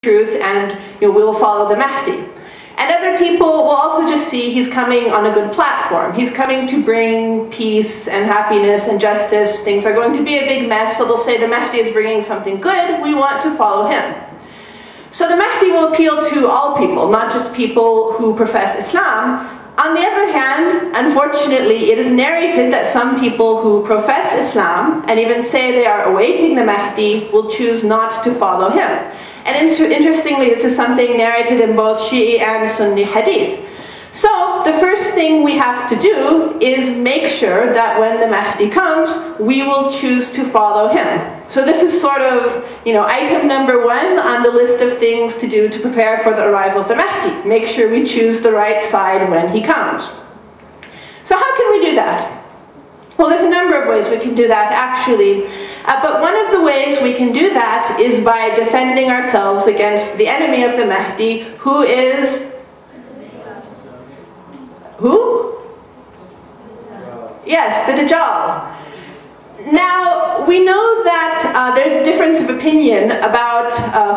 truth, and we'll follow the Mahdi. And other people will also just see he's coming on a good platform. He's coming to bring peace and happiness and justice. Things are going to be a big mess, so they'll say the Mahdi is bringing something good, we want to follow him. So the Mahdi will appeal to all people, not just people who profess Islam. On the other hand, unfortunately, it is narrated that some people who profess Islam and even say they are awaiting the Mahdi will choose not to follow him. And interestingly, this is something narrated in both Shi'i and Sunni hadith. So the first thing we have to do is make sure that when the Mahdi comes, we will choose to follow him. So this is sort of, item number 1 on the list of things to do to prepare for the arrival of the Mahdi. Make sure we choose the right side when he comes. So how can we do that? Well, there's a number of ways we can do that, actually. But one of the ways we can do that is by defending ourselves against the enemy of the Mahdi, who is... Who? Yes, the Dajjal. Now, we know that there's a difference of opinion about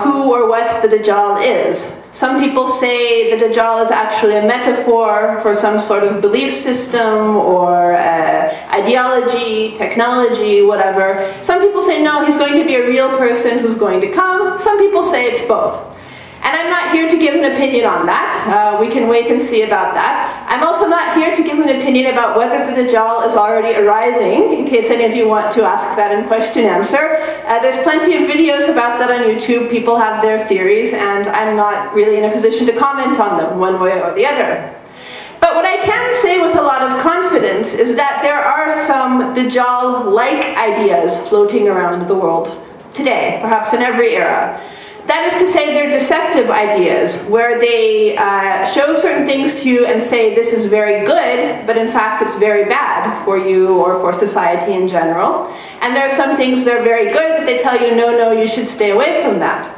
who or what the Dajjal is. Some people say the Dajjal is actually a metaphor for some sort of belief system or ideology, technology, whatever. Some people say no, he's going to be a real person who's going to come. Some people say it's both. And I'm not here to give an opinion on that. We can wait and see about that. I'm also not here to give an opinion about whether the Dajjal is already arising, in case any of you want to ask that in question answer. There's plenty of videos about that on YouTube. People have their theories, and I'm not really in a position to comment on them one way or the other. But what I can say with a lot of confidence is that there are some Dajjal-like ideas floating around the world today, perhaps in every era. That is to say, they're deceptive ideas, where they show certain things to you and say this is very good, but in fact it's very bad for you or for society in general. And there are some things that are very good that they tell you, no, you should stay away from that.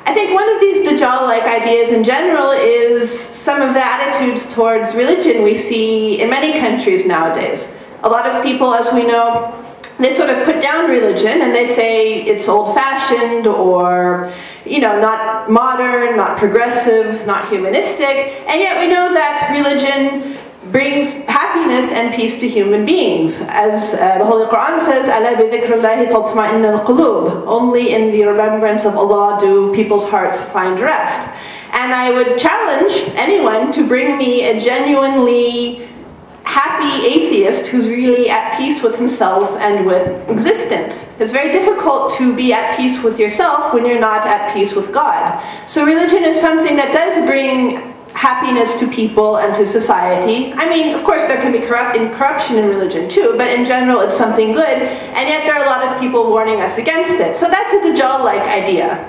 I think one of these Dajjal-like ideas in general is some of the attitudes towards religion we see in many countries nowadays. A lot of people, as we know, they sort of put down religion and they say it's old-fashioned or, not modern, not progressive, not humanistic. And yet we know that religion brings happiness and peace to human beings. As the Holy Quran says, أَلَا بِذِكْرِ اللَّهِ تَطْمَئِنُّ الْقُلُوبِ. Only in the remembrance of Allah do people's hearts find rest. And I would challenge anyone to bring me a genuinely happy atheist who's really at peace with himself and with existence. It's very difficult to be at peace with yourself when you're not at peace with God. So religion is something that does bring happiness to people and to society. I mean, of course, there can be corruption in religion too, but in general it's something good, and yet there are a lot of people warning us against it. So that's a Dajjal-like idea.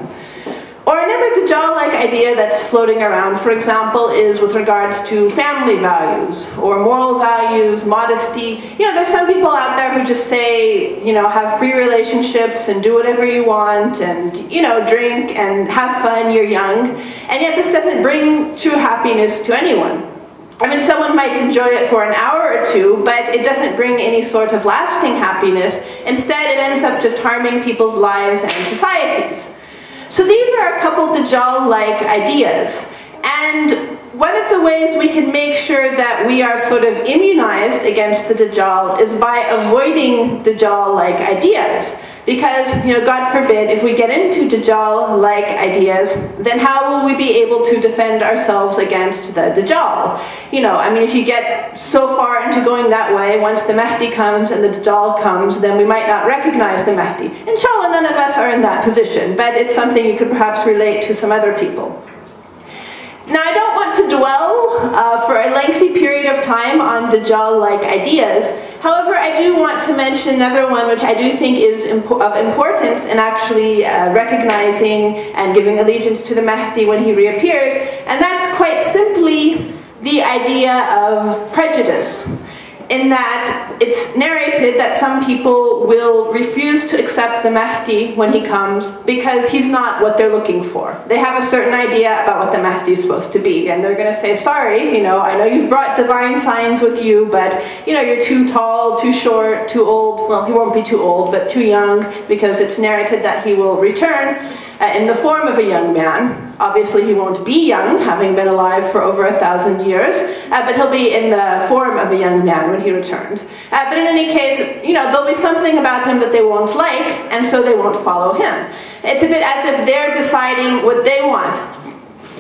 Or another Dajjal-like idea that's floating around, for example, is with regards to family values or moral values, modesty. There's some people out there who just say, have free relationships and do whatever you want and, drink and have fun, you're young. And yet this doesn't bring true happiness to anyone. I mean, someone might enjoy it for an hour or two, but it doesn't bring any sort of lasting happiness. Instead, it ends up just harming people's lives and societies. So these are a couple Dajjal-like ideas. And one of the ways we can make sure that we are sort of immunized against the Dajjal is by avoiding Dajjal-like ideas. Because, God forbid, if we get into Dajjal-like ideas, then how will we be able to defend ourselves against the Dajjal? If you get so far into going that way, once the Mahdi comes and the Dajjal comes, then we might not recognize the Mahdi. Inshallah, none of us are in that position, but it's something you could perhaps relate to some other people. Now, I don't want to dwell for a lengthy period of time on Dajjal-like ideas. However, I do want to mention another one which I do think is of importance in actually recognizing and giving allegiance to the Mahdi when he reappears, and that's quite simply the idea of prejudice. In that it's narrated that some people will refuse to accept the Mahdi when he comes because he's not what they're looking for. They have a certain idea about what the Mahdi is supposed to be, and they're going to say, sorry, I know you've brought divine signs with you, but you're too tall, too short, too old. Well, he won't be too old, but too young, because it's narrated that he will return. in the form of a young man. Obviously he won't be young, having been alive for over 1,000 years, but he'll be in the form of a young man when he returns. But in any case, there'll be something about him that they won't like, and so they won't follow him. It's a bit as if they're deciding what they want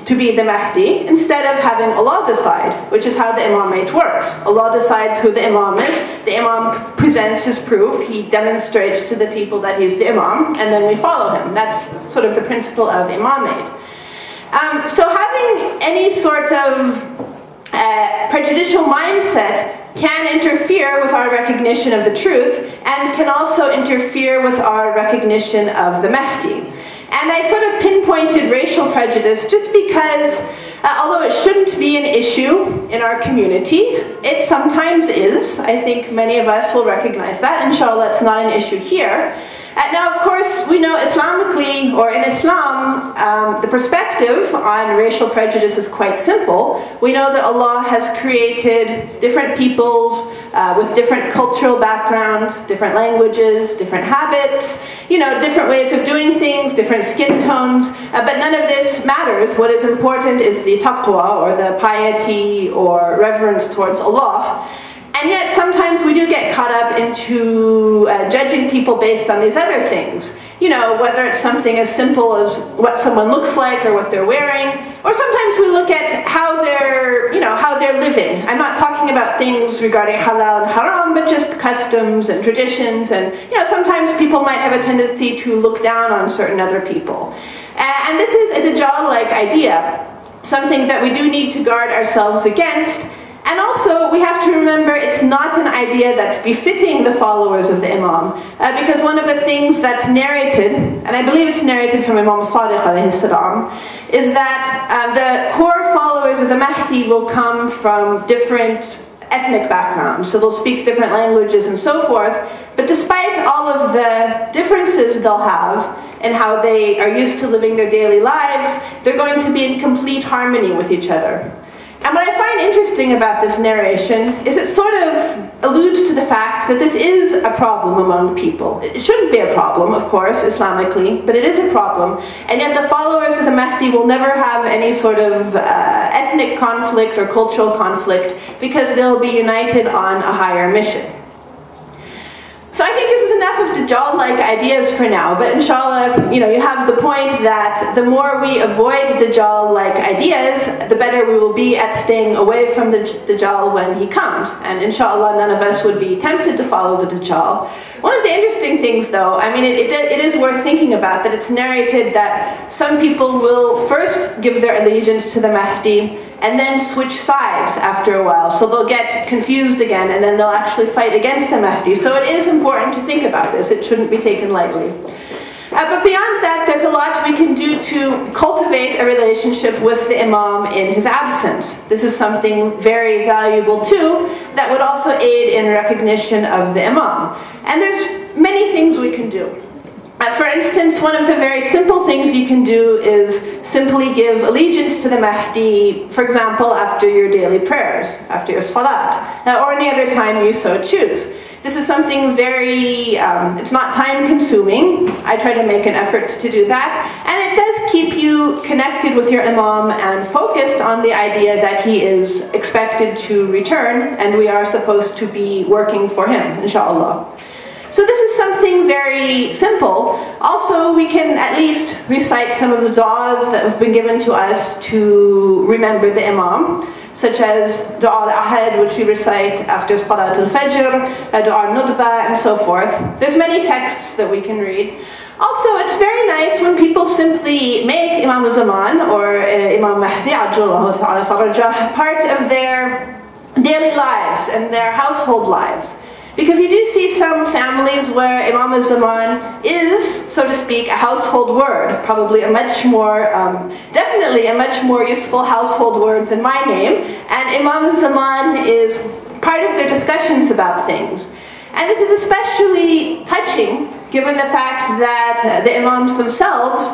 to be the Mahdi, instead of having Allah decide, which is how the imamate works. Allah decides who the imam is, the imam presents his proof, he demonstrates to the people that he's the imam, and then we follow him. That's sort of the principle of imamate. So having any sort of prejudicial mindset can interfere with our recognition of the truth, and can also interfere with our recognition of the Mahdi. And I sort of pinpointed racial prejudice just because, although it shouldn't be an issue in our community, it sometimes is. I think many of us will recognize that. Inshallah, it's not an issue here. Now, of course, we know Islamically, or in Islam, the perspective on racial prejudice is quite simple. We know that Allah has created different peoples with different cultural backgrounds, different languages, different habits, different ways of doing things, different skin tones, but none of this matters. What is important is the taqwa, or the piety, or reverence towards Allah. And yet sometimes we do get caught up into judging people based on these other things. Whether it's something as simple as what someone looks like or what they're wearing, or sometimes we look at how they're living. I'm not talking about things regarding halal and haram, but just customs and traditions. And sometimes people might have a tendency to look down on certain other people. And this is a Dajjal-like idea, something that we do need to guard ourselves against. And also, we have to remember it's not an idea that's befitting the followers of the Imam, because one of the things that's narrated, and I believe it's narrated from Imam Sadiq alayhi salam, is that the core followers of the Mahdi will come from different ethnic backgrounds, so they'll speak different languages and so forth, but despite all of the differences they'll have and how they are used to living their daily lives, they're going to be in complete harmony with each other. And what I find interesting about this narration is it sort of alludes to the fact that this is a problem among people. It shouldn't be a problem, of course, Islamically, but it is a problem. And yet the followers of the Mahdi will never have any sort of ethnic conflict or cultural conflict, because they'll be united on a higher mission. So I think this is enough of Dajjal-like ideas for now, but inshallah, you have the point that the more we avoid Dajjal-like ideas, the better we will be at staying away from the Dajjal when he comes. And inshallah, none of us would be tempted to follow the Dajjal. One of the interesting things, though, it is worth thinking about, that it's narrated that some people will first give their allegiance to the Mahdi and then switch sides after a while. So they'll get confused again, and then they'll actually fight against the Mahdi. So it is important to think about this. It shouldn't be taken lightly. But beyond that, there's a lot we can do to cultivate a relationship with the Imam in his absence. This is something very valuable too, that would also aid in recognition of the Imam. And there's many things we can do. For instance, one of the very simple things you can do is simply give allegiance to the Mahdi, for example, after your daily prayers, after your salat, or any other time you so choose. This is something very, it's not time-consuming. I try to make an effort to do that. And it does keep you connected with your Imam and focused on the idea that he is expected to return, and we are supposed to be working for him, inshallah. So this is something very simple. Also, we can at least recite some of the du'as that have been given to us to remember the Imam, such as Du'a al-Ahad, which we recite after Salat al-Fajr, Du'a al-Nudba, and so forth. There's many texts that we can read. Also, it's very nice when people simply make Imam al-Zaman, or Imam Mahdi, Ajjallahu ta'ala farajah, part of their daily lives and their household lives. Because you do see some families where Imam al-Zaman is, so to speak, a household word, probably a much more, definitely a much more useful household word than my name, and Imam al-Zaman is part of their discussions about things. And this is especially touching, given the fact that the Imams themselves,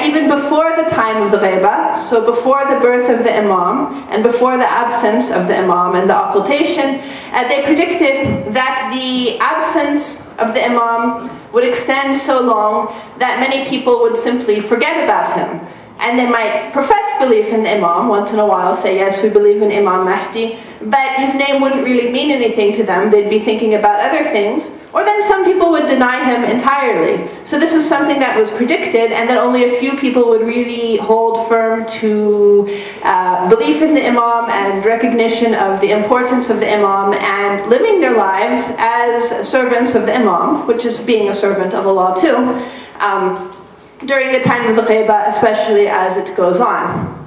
even before the time of the Ghaiba, so before the birth of the Imam, and before the absence of the Imam and the occultation, they predicted that the absence of the Imam would extend so long that many people would simply forget about him. And they might profess belief in the Imam, once in a while say, yes, we believe in Imam Mahdi, but his name wouldn't really mean anything to them. They'd be thinking about other things. Or then some people would deny him entirely. So this is something that was predicted, and that only a few people would really hold firm to belief in the Imam and recognition of the importance of the Imam and living their lives as servants of the Imam, which is being a servant of Allah too, during the time of the Ghaibah, especially as it goes on.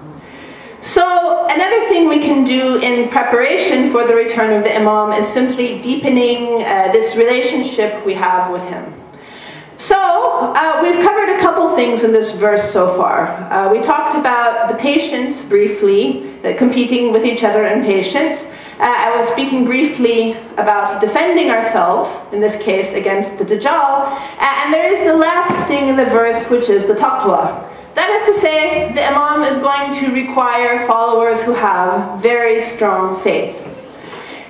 So another thing we can do in preparation for the return of the Imam is simply deepening this relationship we have with him. So we've covered a couple things in this verse so far. We talked about the patience briefly, competing with each other in patience. I was speaking briefly about defending ourselves, in this case against the Dajjal, and there is the last thing in the verse, which is the taqwa. That is to say, the Imam is going to require followers who have very strong faith.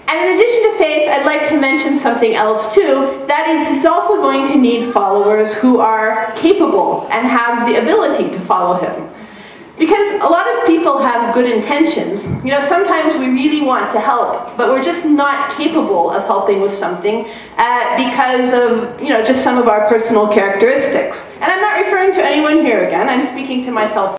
And in addition to faith, I'd like to mention something else too. That is, he's also going to need followers who are capable and have the ability to follow him. Because a lot of people have good intentions. You know, sometimes we really want to help, but we're just not capable of helping with something because of, you know, just some of our personal characteristics. And I'm not referring to anyone here again, I'm speaking to myself.